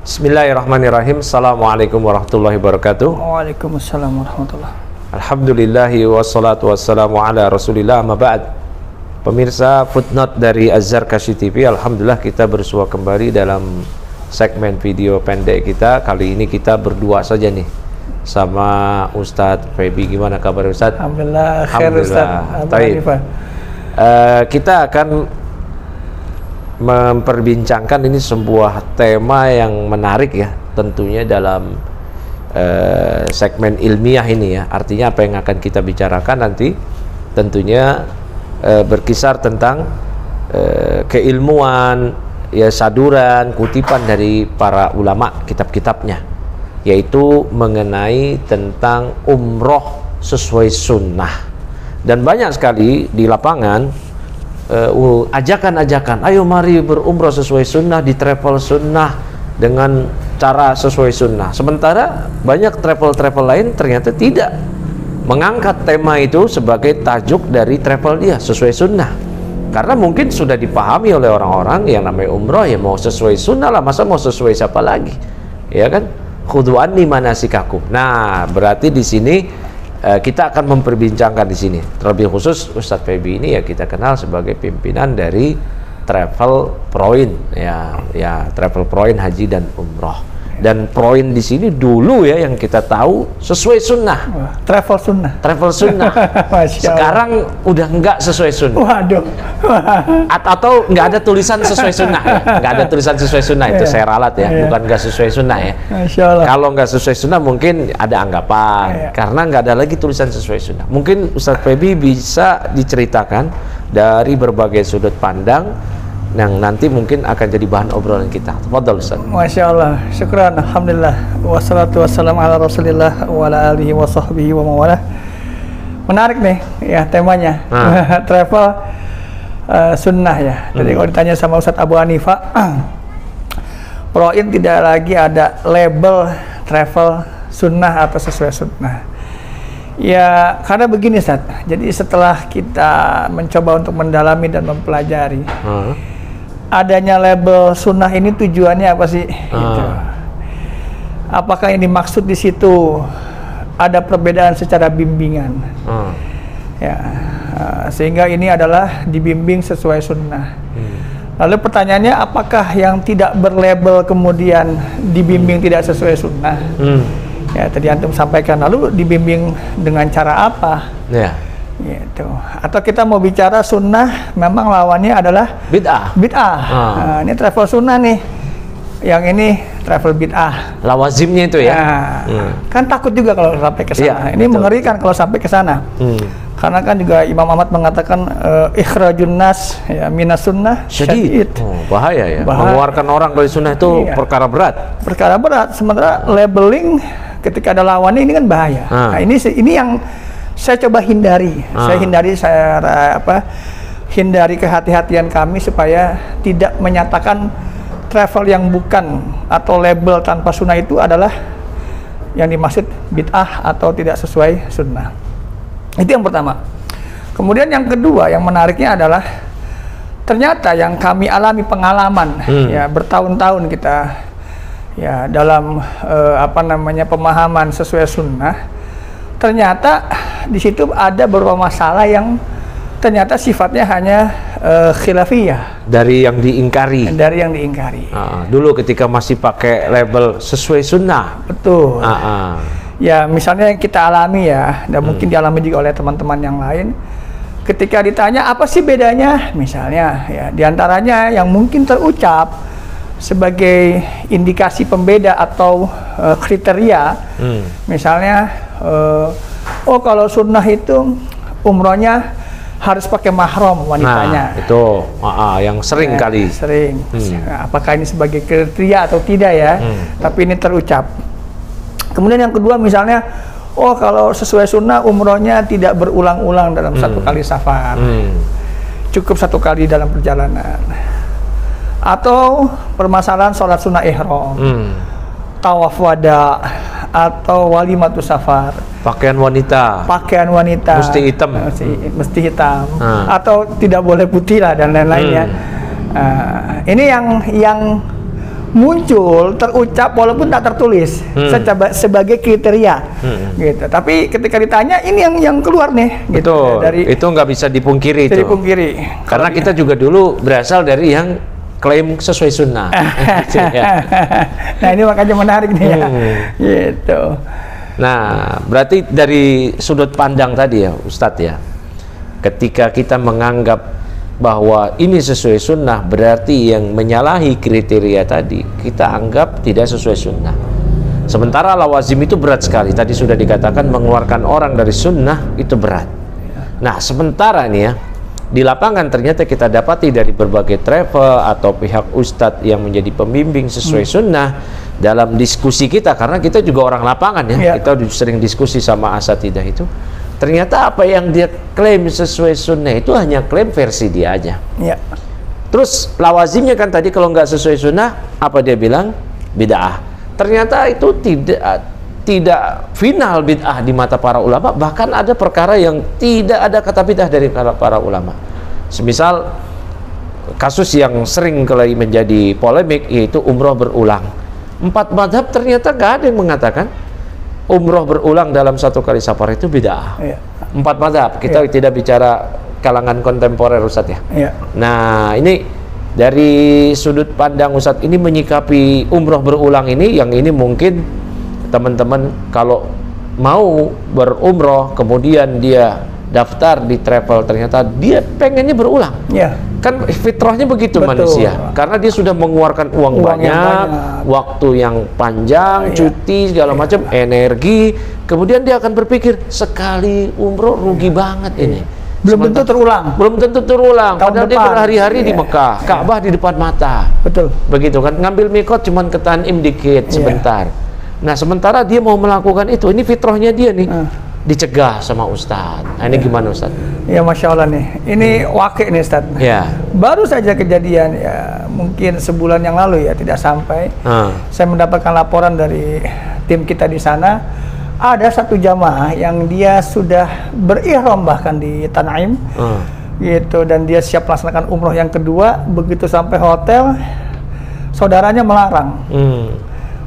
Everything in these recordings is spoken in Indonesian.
Bismillahirrahmanirrahim. Assalamualaikum warahmatullahi wabarakatuh. Waalaikumsalam warahmatullahi. Alhamdulillahi wassalatu wassalamu ala rasulillah, amma ba'd. Pemirsa Footnote dari Az-Zarkashi TV, alhamdulillah kita bersua kembali dalam segmen video pendek kita. Kali ini kita berdua saja nih sama Ustadz Feby. Gimana kabar Ustadz? Alhamdulillah khair Ustadz. Baik. Kita akan memperbincangkan ini sebuah tema yang menarik ya, tentunya dalam segmen ilmiah ini ya. Artinya apa yang akan kita bicarakan nanti tentunya berkisar tentang keilmuan ya, saduran, kutipan dari para ulama, kitab-kitabnya, yaitu mengenai tentang umroh sesuai sunnah. Dan banyak sekali di lapangan ajakan-ajakan, ayo mari berumroh sesuai sunnah, di travel sunnah dengan cara sesuai sunnah. Sementara banyak travel-travel lain ternyata tidak mengangkat tema itu sebagai tajuk dari travel dia, sesuai sunnah. Karena mungkin sudah dipahami oleh orang-orang yang namanya umroh ya mau sesuai sunnah lah, masa mau sesuai siapa lagi, ya kan? Khudhu anni manasikakum. Nah, berarti di sini kita akan memperbincangkan di sini. Terlebih khusus Ustadz Feby ini ya kita kenal sebagai pimpinan dari Travel Point ya Travel Point Haji dan Umroh. Dan Point di sini dulu ya yang kita tahu sesuai sunnah. Travel sunnah. Travel sunnah. Sekarang udah enggak sesuai sunnah. Waduh. Atau enggak ada tulisan sesuai sunnah ya. Enggak ada tulisan sesuai sunnah, itu saya ralat ya, bukan enggak sesuai sunnah ya. Kalau enggak sesuai sunnah mungkin ada anggapan, karena enggak ada lagi tulisan sesuai sunnah. Mungkin Ustadz Feby bisa diceritakan dari berbagai sudut pandang yang nanti mungkin akan jadi bahan obrolan kita. Tafadhol Ustaz. Masya Allah, syukran, alhamdulillah, wassalatu wassalamu ala rasulillah wa ala alihi wa sahbihi wa mawalah. Menarik nih ya temanya. Travel sunnah ya. Jadi kalau ditanya sama Ustadz Abu Hanifah, Point tidak lagi ada label travel sunnah atau sesuai sunnah. Ya karena begini Ustadz, jadi setelah kita mencoba untuk mendalami dan mempelajari adanya label sunnah ini tujuannya apa sih? Gitu. Apakah yang dimaksud di situ ada perbedaan secara bimbingan? Ya, sehingga ini adalah dibimbing sesuai sunnah. Lalu pertanyaannya, apakah yang tidak berlabel kemudian dibimbing tidak sesuai sunnah? Ya tadi antum sampaikan, lalu dibimbing dengan cara apa? Gitu. Atau kita mau bicara sunnah, memang lawannya adalah bid'ah. Nah, ini travel sunnah nih, yang ini travel bid'ah. Lawazimnya itu ya. Kan takut juga kalau sampai ke sana. Ini betul. Mengerikan kalau sampai ke sana. Karena kan juga Imam Ahmad mengatakan ikhrajun nas ya minas sunnah syadid. Bahaya ya. Mengeluarkan orang dari sunnah itu perkara berat. Perkara berat. Sementara labeling ketika ada lawannya ini kan bahaya. Nah, ini yang saya coba hindari. Hindari kehati-hatian kami supaya tidak menyatakan travel yang bukan atau label tanpa sunnah itu adalah yang dimaksud bid'ah atau tidak sesuai sunnah. Itu yang pertama. Kemudian yang kedua yang menariknya adalah ternyata yang kami alami pengalaman ya bertahun-tahun kita ya dalam pemahaman sesuai sunnah, ternyata di situ ada beberapa masalah yang ternyata sifatnya hanya khilafiyah, dari yang diingkari. Dulu ketika masih pakai label sesuai sunnah. Betul. Ya misalnya yang kita alami ya, dan mungkin dialami juga oleh teman-teman yang lain. Ketika ditanya apa sih bedanya, misalnya ya diantaranya yang mungkin terucap sebagai indikasi pembeda atau kriteria, misalnya kalau sunnah itu umrohnya harus pakai mahram wanitanya. Nah, itu yang sering kali. Sering. Nah, apakah ini sebagai kriteria atau tidak ya? Tapi ini terucap. Kemudian yang kedua misalnya, kalau sesuai sunnah umrohnya tidak berulang-ulang dalam satu kali safar. Cukup satu kali dalam perjalanan. Atau permasalahan sholat sunnah ihram, tawaf wada, atau walimatus safar. Pakaian wanita mesti hitam, atau tidak boleh putih lah dan lain-lainnya. Ini yang muncul, terucap walaupun tak tertulis sebagai kriteria, gitu. Tapi ketika ditanya ini yang keluar nih, gitu. Betul. Dari itu nggak bisa dipungkiri itu. Karena kita juga dulu berasal dari yang klaim sesuai sunnah. Gitu, ya. Nah ini makanya menarik nih ya, gitu. Nah berarti dari sudut pandang tadi ya Ustadz ya, ketika kita menganggap bahwa ini sesuai sunnah, berarti yang menyalahi kriteria tadi kita anggap tidak sesuai sunnah. Sementara lawazim itu berat sekali. Tadi sudah dikatakan mengeluarkan orang dari sunnah itu berat. Nah sementara nih ya, di lapangan ternyata kita dapati dari berbagai travel atau pihak ustadz yang menjadi pembimbing sesuai sunnah dalam diskusi kita, karena kita juga orang lapangan ya, kita sering diskusi sama asatidah itu. Ternyata apa yang dia klaim sesuai sunnah itu hanya klaim versi dia aja. Terus lawazimnya kan tadi kalau nggak sesuai sunnah, apa dia bilang? Bid'ah. Ternyata itu tidak final bid'ah di mata para ulama. Bahkan ada perkara yang tidak ada kata bid'ah dari para ulama. Semisal kasus yang sering kali menjadi polemik, yaitu umroh berulang. 4 mazhab ternyata nggak ada yang mengatakan umroh berulang dalam satu kali safar itu bid'ah. 4 mazhab. Kita tidak bicara kalangan kontemporer Ustadz ya. Nah ini dari sudut pandang Ustadz ini menyikapi umroh berulang ini, yang ini mungkin teman-teman kalau mau berumroh kemudian dia daftar di travel, ternyata dia pengennya berulang. Kan fitrahnya begitu. Betul. Manusia, karena dia sudah mengeluarkan uang banyak, waktu yang panjang, cuti segala macam, energi, kemudian dia akan berpikir sekali umroh rugi banget ini. Belum tentu terulang. Padahal dia berhari-hari di Mekah, Ka'bah di depan mata. Betul. Begitu kan, ngambil mikot cuman ke Tanim dikit sebentar. Nah sementara dia mau melakukan itu, ini fitrahnya dia nih. Dicegah sama Ustadz. Nah ini gimana Ustadz? Ya Masya Allah nih, ini wakil nih Ustadz. Baru saja kejadian ya, mungkin sebulan yang lalu ya, tidak sampai. Saya mendapatkan laporan dari tim kita di sana, ada satu jamaah yang dia sudah berihram bahkan di Tanim, gitu, dan dia siap melaksanakan umroh yang kedua. Begitu sampai hotel, saudaranya melarang.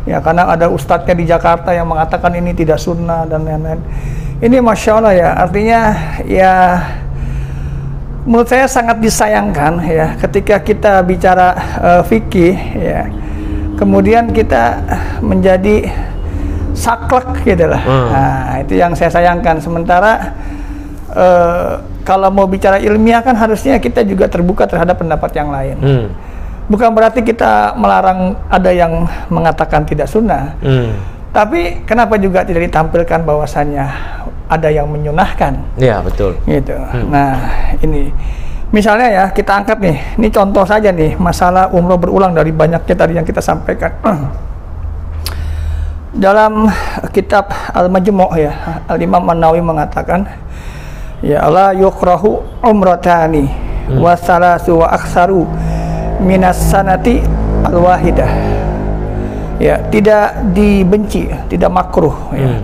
Ya karena ada ustadznya di Jakarta yang mengatakan ini tidak sunnah dan lain-lain. Ini Masya Allah ya, artinya ya menurut saya sangat disayangkan ya ketika kita bicara fikih ya, kemudian kita menjadi saklek gitu lah. Nah itu yang saya sayangkan. Sementara kalau mau bicara ilmiah kan harusnya kita juga terbuka terhadap pendapat yang lain. Bukan berarti kita melarang ada yang mengatakan tidak sunnah, tapi kenapa juga tidak ditampilkan bahwasannya ada yang menyunahkan? Ya betul. Gitu. Nah ini, misalnya ya kita angkat nih, ini contoh saja nih masalah umroh berulang dari banyaknya tadi yang kita sampaikan. Dalam kitab Al-Majmu' ya, Al-Imam An-Nawawi mengatakan, ya Allah yukrahu umratani wa salasu wa aksaru minas sanati al-wahidah. Ya, tidak dibenci, tidak makruh ya.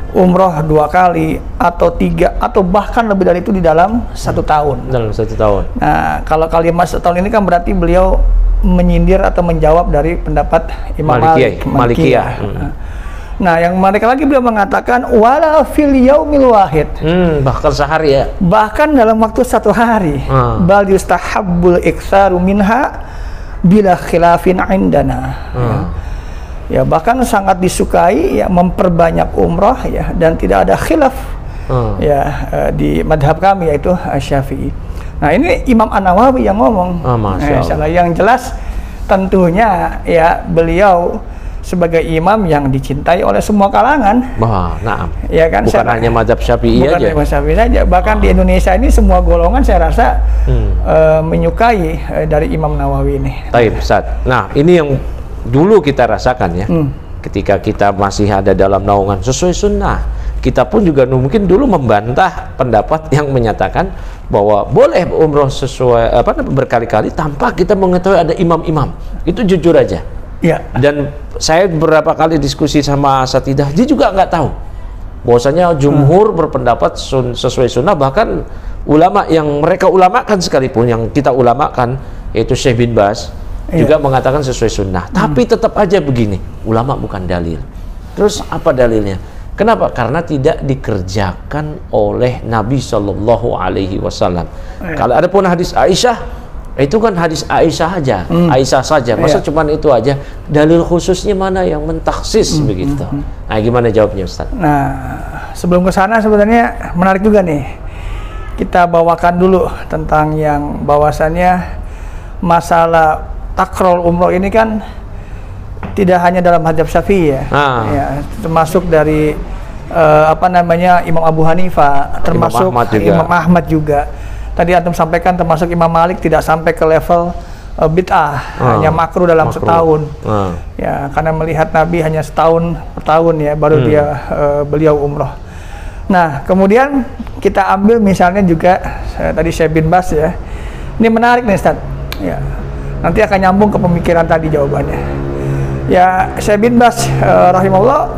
Umroh 2 kali atau 3 atau bahkan lebih dari itu di dalam 1 tahun. Dalam 1 tahun. Nah, kalau kalimat 1 tahun ini kan berarti beliau menyindir atau menjawab dari pendapat Imam Malikiyah. Nah, yang mereka lagi beliau mengatakan wala fil yaumil wahid. Bahkan sehari ya. Bahkan dalam waktu 1 hari. Bal yustahabbul iktsaru minha bila khilafin indana. Ya, bahkan sangat disukai ya memperbanyak umroh ya, dan tidak ada khilaf ya di madhab kami yaitu Syafi'i. Nah, ini Imam An-Nawawi yang ngomong. Yang jelas tentunya ya beliau sebagai imam yang dicintai oleh semua kalangan. Ya kan, bukan hanya mazhab Syafi'i aja. Bukan hanya Syafi'i saja, bahkan di Indonesia ini semua golongan saya rasa menyukai dari Imam Nawawi ini. Taib, Ustaz. Nah, ini yang dulu kita rasakan ya, ketika kita masih ada dalam naungan sesuai sunnah. Kita pun juga mungkin dulu membantah pendapat yang menyatakan bahwa boleh umroh sesuai berkali-kali tanpa kita mengetahui ada imam-imam. Itu jujur aja. Ya. Dan saya beberapa kali diskusi sama asatidah, dia juga nggak tahu bahwasanya jumhur berpendapat sesuai sunnah. Bahkan ulama yang mereka ulamakan sekalipun, yang kita ulamakan, yaitu Syekh bin Baz, juga mengatakan sesuai sunnah. Tapi tetap aja begini, ulama bukan dalil. Terus apa dalilnya? Kenapa? Karena tidak dikerjakan oleh Nabi Shallallahu Alaihi Wasallam. Kalau ada pun hadis Aisyah, itu kan hadis Aisyah aja, Aisyah saja. Masa cuman itu aja? Dalil khususnya mana yang mentaksis begitu? Nah, gimana jawabnya, Ustaz? Nah, sebelum ke sana sebenarnya menarik juga nih. Kita bawakan dulu tentang yang bahwasannya masalah takror umroh ini kan tidak hanya dalam mazhab Syafi'i ya, termasuk dari Imam Abu Hanifah, termasuk Imam Ahmad juga. Tadi antum sampaikan termasuk Imam Malik tidak sampai ke level bid'ah, hanya makruh dalam setahun. Ya, karena melihat Nabi hanya setahun per tahun ya baru beliau umroh. Nah, kemudian kita ambil misalnya juga tadi Syekh bin Baz ya. Ini menarik nih Ustaz. Ya. Nanti akan nyambung ke pemikiran tadi jawabannya. Ya, Syekh bin Baz rahimahullah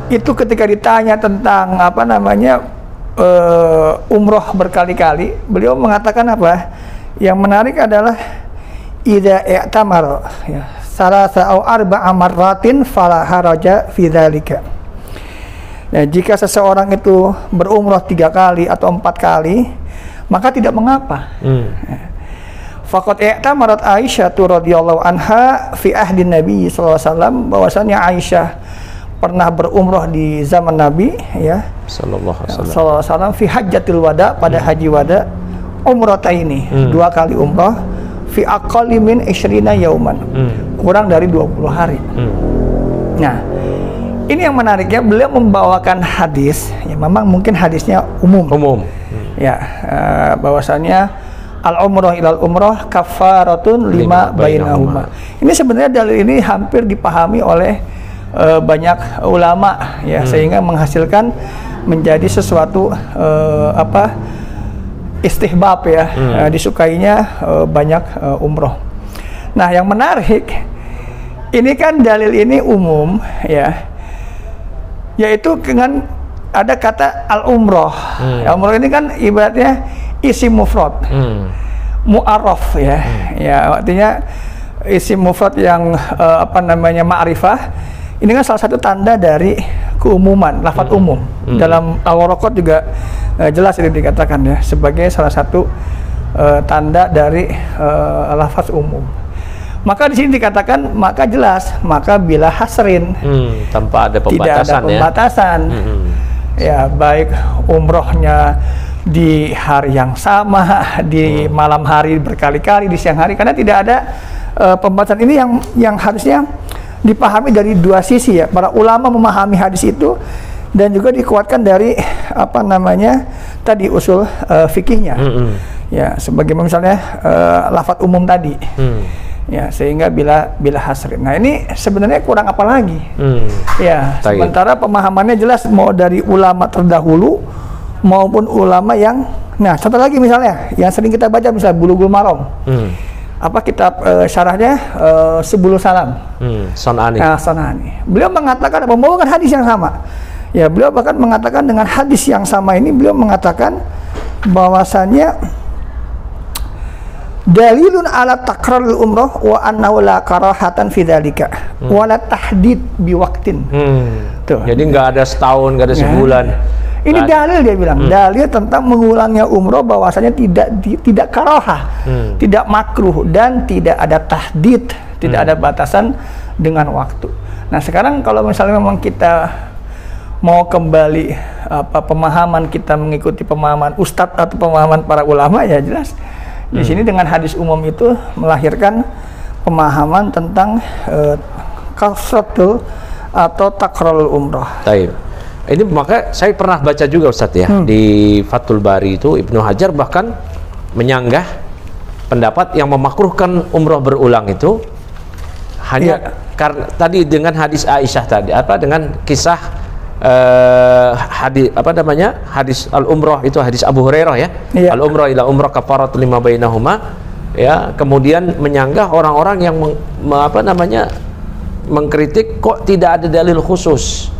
itu ketika ditanya tentang umroh berkali-kali, beliau mengatakan apa? Yang menarik adalah idza i'tamara ya salasa aw arba'a marratin fala haraja fi dzalika. Nah, jika seseorang itu berumroh 3 kali atau 4 kali, maka tidak mengapa. Faqad i'tamarat Aisyah radhiyallahu anha fi ahdi Nabi sallallahu alaihi wasallam, bahwasanya Aisyah pernah berumroh di zaman Nabi ya sallallahu alaihi wasallam fi hajjatil wada, pada haji wada, umrataini, 2 kali umroh, fi aqalli min 20 yauman, kurang dari 20 hari. Nah, ini yang menariknya, beliau membawakan hadis ya, memang mungkin hadisnya umum. Ya, bahwasanya al-umroh ilal umroh kafaratun lima bainahuma. Ini sebenarnya dalil ini hampir dipahami oleh banyak ulama ya, sehingga menghasilkan menjadi sesuatu istihbab ya, disukainya banyak umroh. Nah, yang menarik ini kan dalil ini umum ya, yaitu dengan ada kata al-umroh. Al-umroh ini kan ibaratnya isim mufrad, mu'arraf ya. Ya, artinya isim mufrad yang ma'rifah. Ini kan salah satu tanda dari keumuman, lafaz umum. Dalam Al-Waraqat juga jelas ini dikatakan ya, sebagai salah satu tanda dari lafaz umum. Maka di sini dikatakan, maka jelas, maka bila hasrin, tanpa ada pembatasan, tidak ada pembatasan ya, baik umrohnya di hari yang sama, di malam hari berkali-kali, di siang hari, karena tidak ada pembatasan. Ini yang harusnya dipahami dari 2 sisi ya. Para ulama memahami hadis itu dan juga dikuatkan dari tadi usul fikihnya. Ya, sebagai misalnya lafaz umum tadi. Ya, sehingga bila hasrin. Nah, ini sebenarnya kurang apa lagi? Ya, sementara pemahamannya jelas mau dari ulama terdahulu maupun ulama yang, nah, contoh lagi misalnya yang sering kita baca misalnya Bulughul Maram. Apa kitab syarahnya Subulus Salam, Son'ani. Nah, Son'ani. Beliau mengatakan, membawakan hadis yang sama. Ya, beliau bahkan mengatakan dengan hadis yang sama ini, beliau mengatakan bahwasannya dalilun ala takrarul umroh wa annahu la karahatan fi dzalika wa la tahdid biwaqtin. Tuh. Jadi nggak ada setahun, nggak ada sebulan. Ini dalil, dia bilang, dalil tentang mengulangnya umroh, bahwasanya tidak karahah, tidak makruh, dan tidak ada tahdid, tidak ada batasan dengan waktu. Nah, sekarang kalau misalnya memang kita mau kembali pemahaman kita mengikuti pemahaman ustadz atau pemahaman para ulama, ya jelas di sini dengan hadis umum itu melahirkan pemahaman tentang kasratul atau takrarul umroh. Taib. Ini maka saya pernah baca juga Ustadz ya, di Fathul Bari itu Ibnu Hajar bahkan menyanggah pendapat yang memakruhkan umroh berulang itu hanya karena tadi dengan hadis Aisyah tadi, dengan kisah hadis al-umroh itu, hadis Abu Hurairah ya, al-umroh ila umroh kafaratun lima bainahuma ya. Kemudian menyanggah orang-orang yang mengkritik kok tidak ada dalil khusus.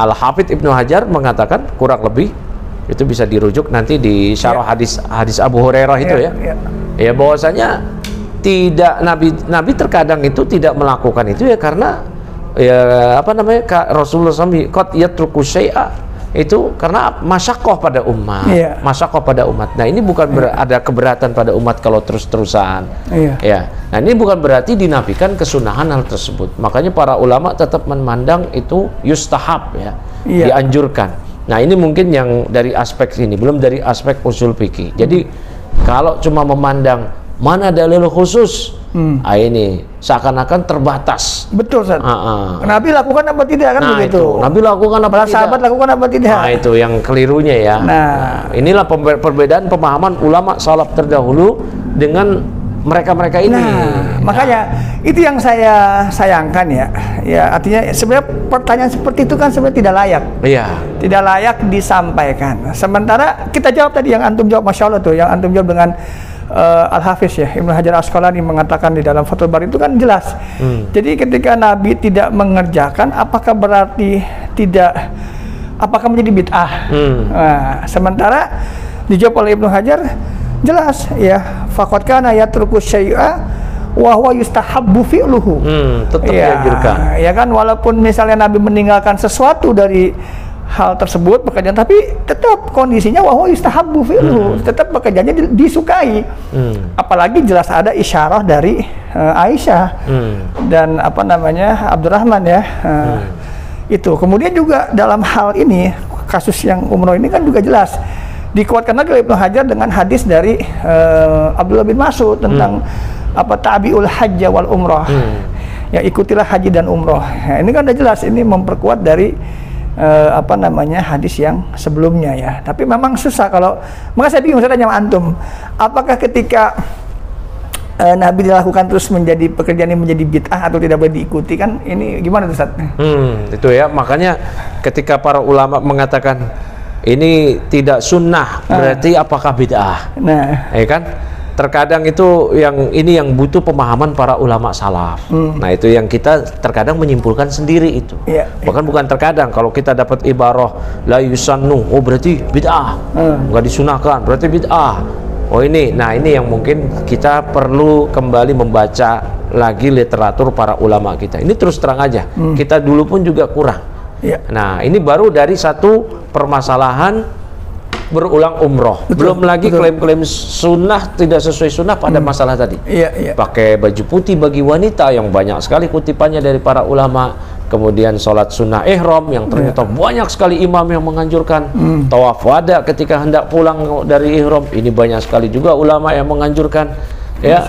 Al-Hafidz Ibnu Hajar mengatakan kurang lebih itu bisa dirujuk nanti di syarah hadis Abu Hurairah itu ya bahwasanya tidak Nabi terkadang itu tidak melakukan itu ya karena ya apa namanya Rasulullah SAW qad yatruku syai'a itu karena masyaqqah pada umat. Masyaqqah pada umat. Nah, ini bukan ada keberatan pada umat kalau terus-terusan. Ya. Nah, ini bukan berarti dinafikan kesunahan hal tersebut. Makanya para ulama tetap memandang itu yustahab ya. Dianjurkan. Nah, ini mungkin yang dari aspek ini, belum dari aspek usul fikih. Jadi kalau cuma memandang mana dalil khusus, ini seakan-akan terbatas. Betul, Ustaz. Nabi lakukan apa tidak kan begitu? Itu. Nabi lakukan apa tidak? Sahabat lakukan apa tidak? Nah, itu yang kelirunya ya. Nah, inilah perbedaan pemahaman ulama salaf terdahulu dengan mereka-mereka ini. Makanya itu yang saya sayangkan ya. Ya, artinya sebenarnya pertanyaan seperti itu kan sebenarnya tidak layak. Tidak layak disampaikan. Sementara kita jawab tadi yang antum jawab, Masya Allah tuh, yang antum jawab dengan Al-Hafiz ya, Ibnu Hajar Asqalani mengatakan di dalam Fathul Bari itu kan jelas. Jadi ketika Nabi tidak mengerjakan, apakah berarti apakah menjadi bid'ah? Nah, sementara dijawab oleh Ibnu Hajar jelas ya, faqad kana yatruku syai'a wa huwa yustahabbu fi'luhu. Tetap dianjurkan. Ya kan, walaupun misalnya Nabi meninggalkan sesuatu dari hal tersebut pekerjaan, tapi tetap kondisinya wahwa yustahabbu fi'luhu, tetap pekerjaannya disukai. Apalagi jelas ada isyarah dari Aisyah dan apa namanya Abdurrahman ya. Itu kemudian juga dalam hal ini kasus yang umroh ini kan juga jelas dikuatkan lagi oleh Ibnu Hajar dengan hadis dari Abdullah bin Mas'ud tentang apa tabi'ul hajj wal umrah. Ya, ikutilah haji dan umroh. Nah, ini kan udah jelas, ini memperkuat dari apa namanya hadis yang sebelumnya ya. Tapi memang susah kalau, maka saya bingung, saya tanya sama antum, apakah ketika Nabi dilakukan terus menjadi pekerjaan ini menjadi bid'ah atau tidak boleh diikuti, kan ini gimana tuh Ustaz? Itu ya, makanya ketika para ulama mengatakan ini tidak sunnah, berarti apakah bid'ah? Ya kan? Terkadang itu yang butuh pemahaman para ulama salaf. Nah, itu yang kita terkadang menyimpulkan sendiri itu. Bahkan bukan terkadang, kalau kita dapat ibarah la yusannu, oh berarti bid'ah. Enggak disunahkan, berarti bid'ah. Oh ini, nah ini yang mungkin kita perlu kembali membaca lagi literatur para ulama kita. Ini terus terang aja, kita dulu pun juga kurang. Nah, ini baru dari satu permasalahan berulang umroh, belum lagi klaim-klaim sunnah tidak sesuai sunnah pada masalah tadi. Pakai baju putih bagi wanita yang banyak sekali kutipannya dari para ulama. Kemudian sholat sunnah ihram yang ternyata banyak sekali imam yang menganjurkan. Tawaf wada ketika hendak pulang dari ihram, ini banyak sekali juga ulama yang menganjurkan. Ya,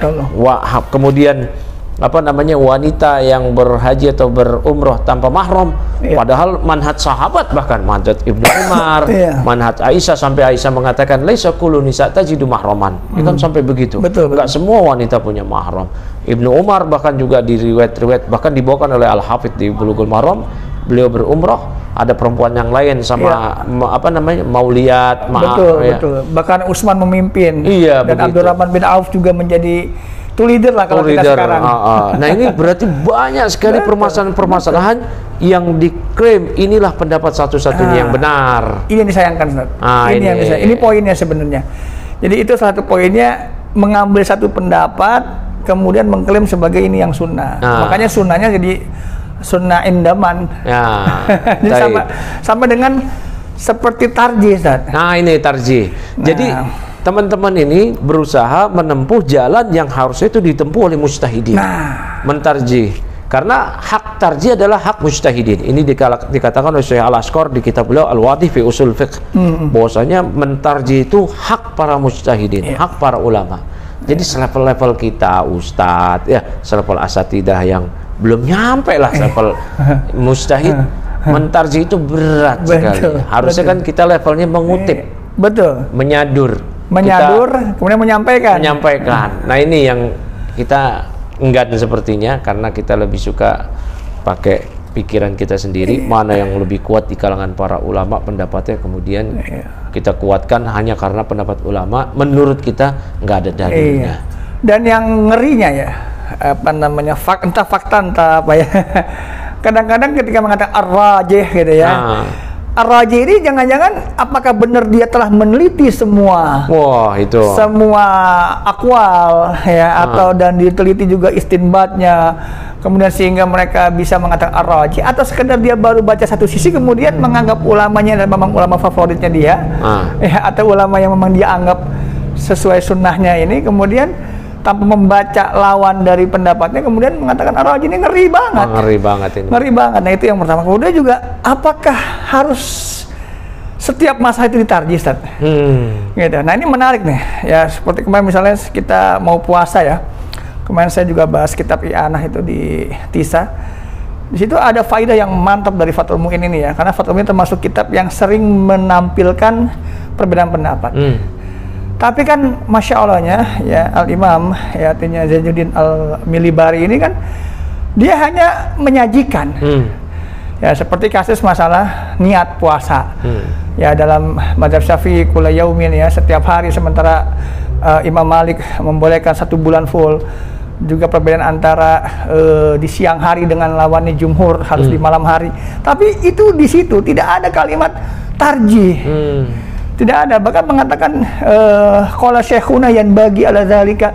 kemudian apa namanya wanita yang berhaji atau berumroh tanpa mahram, padahal manhaj sahabat, bahkan manhaj Ibnu Umar, manhaj Aisyah, sampai Aisyah mengatakan laisa kullu nisa tajidu mahraman. Kan sampai begitu. Enggak semua wanita punya mahram. Ibnu Umar bahkan juga di riwayat bahkan dibawakan oleh Al-Hafidz di Bulughul Maram, beliau berumroh, ada perempuan yang lain sama apa namanya Mauliyat, betul. Bahkan Utsman memimpin, dan Abdurrahman bin Auf juga menjadi leader lah kalau kita sekarang. Nah, ini berarti banyak sekali permasalahan-permasalahan yang diklaim inilah pendapat satu-satunya yang benar. Ini yang disayangkan, Ustaz. Ini poinnya sebenarnya. Jadi itu satu poinnya, mengambil satu pendapat kemudian mengklaim sebagai ini yang sunnah. Makanya sunnahnya jadi sunnah indaman. Jadi sama dengan seperti tarjih, Ustaz. Nah, ini tarjih. Jadi teman-teman ini berusaha menempuh jalan yang harusnya itu ditempuh oleh mujtahidin. Mentarjih. Karena hak tarjih adalah hak mujtahidin. Ini dikatakan oleh Syekh Al-Ashqar di kitab beliau Al-Wadih fi Usul Fiqh. Bahwasanya mentarjih itu hak para mujtahidin, hak para ulama. Jadi selevel-level kita ustadz, ya selevel asatidah yang belum nyampe lah level mujtahid, mentarjih itu berat sekali. Harusnya kan kita levelnya mengutip, menyadur, kemudian menyampaikan. Nah, ini yang kita enggan sepertinya, karena kita lebih suka pakai pikiran kita sendiri, mana yang lebih kuat di kalangan para ulama pendapatnya, kemudian kita kuatkan hanya karena pendapat ulama menurut kita nggak ada dalilnya. Dan yang ngerinya ya, apa namanya, entah fakta entah apa ya, kadang-kadang ketika mengatakan ar-rajih gitu ya, Ar-Raji ini jangan-jangan apakah benar dia telah meneliti semua semua akwal ya, atau dan diteliti juga istinbatnya, kemudian sehingga mereka bisa mengatakan Ar-Raji, atau sekedar dia baru baca satu sisi kemudian menganggap ulamanya dan memang ulama favoritnya dia ya, atau ulama yang memang dia anggap sesuai sunnahnya ini, kemudian tanpa membaca lawan dari pendapatnya kemudian mengatakan Ar-Raji ini ngeri banget. Ngeri banget ini. Ngeri banget. Nah, itu yang pertama. Kemudian juga apakah harus setiap masa itu ditarjih, Ustaz? Gitu. Nah, ini menarik nih. Ya, seperti kemarin misalnya kita mau puasa ya. Kemarin saya juga bahas kitab I'anah itu di TISA. Di situ ada faedah yang mantap dari Fathul Mu'in ini ya. Karena Fathul Mu'in termasuk kitab yang sering menampilkan perbedaan pendapat. Tapi kan Masya Allahnya ya, Al-Imam ya, artinya Zainuddin Al-Milibari ini kan dia hanya menyajikan ya, seperti kasus masalah niat puasa ya, dalam mazhab Syafi'i kula yaumin ya, setiap hari, sementara Imam Malik membolehkan 1 bulan full. Juga perbedaan antara di siang hari dengan lawannya jumhur harus di malam hari, tapi itu di situ tidak ada kalimat tarjih. Tidak ada, bahkan mengatakan qala syekhuna yanbaghi ala zalika.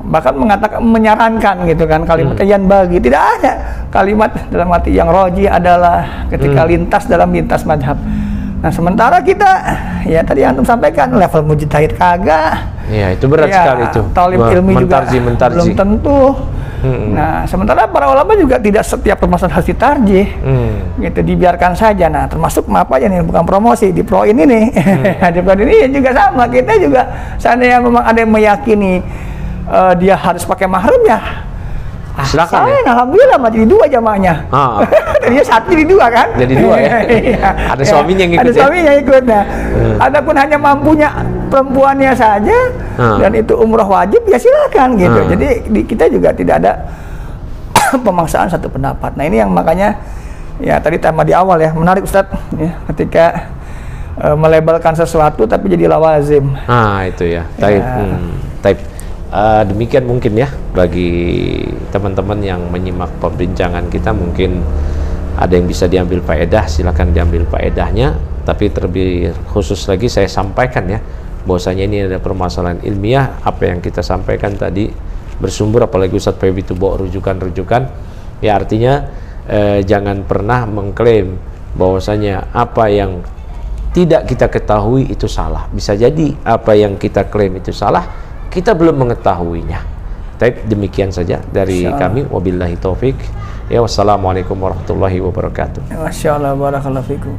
Bahkan mengatakan, menyarankan gitu kan, kalimat yanbaghi. Tidak ada kalimat dalam arti yang rajih adalah ketika lintas dalam lintas mazhab. Nah, sementara kita ya tadi antum sampaikan level mujtahid kagak. Iya, itu berat sekali itu. Talib ilmi juga belum tentu. Nah, sementara para ulama juga tidak setiap permasalahan harus ditarjih. Gitu, dibiarkan saja. Nah, termasuk apa aja nih, bukan promosi di Pro ini nih. Di Pro ini juga sama. Kita juga seandainya memang ada yang meyakini dia harus pakai mahram ya. Silakan ya. Alhamdulillah mah jadi 2 jamaahnya. Tadinya 1 jadi 2 kan? Jadi 2 ya. Ada suaminya yang ikut. Ada suaminya yang ikut. Nah, adapun hanya mampunya perempuannya saja dan itu umroh wajib ya silakan gitu. Jadi kita juga tidak ada pemaksaan satu pendapat. Nah, ini yang makanya ya tadi tema di awal ya, menarik Ustadz ya, ketika melabelkan sesuatu tapi jadi lawazim. Itu ya. Taib. Demikian mungkin ya bagi teman-teman yang menyimak perbincangan kita, mungkin ada yang bisa diambil faedah, silakan diambil faedahnya. Tapi terlebih khusus lagi saya sampaikan ya, bahwasanya ini ada permasalahan ilmiah. Apa yang kita sampaikan tadi bersumber, apalagi Ustadz Feby itu bawa rujukan-rujukan ya, artinya jangan pernah mengklaim bahwasanya apa yang tidak kita ketahui itu salah. Bisa jadi apa yang kita klaim itu salah, kita belum mengetahuinya. Baik, demikian saja dari kami. Wabillahi taufik. Ya, wassalamualaikum warahmatullahi wabarakatuh. Masya Allah, barakallahu fikum.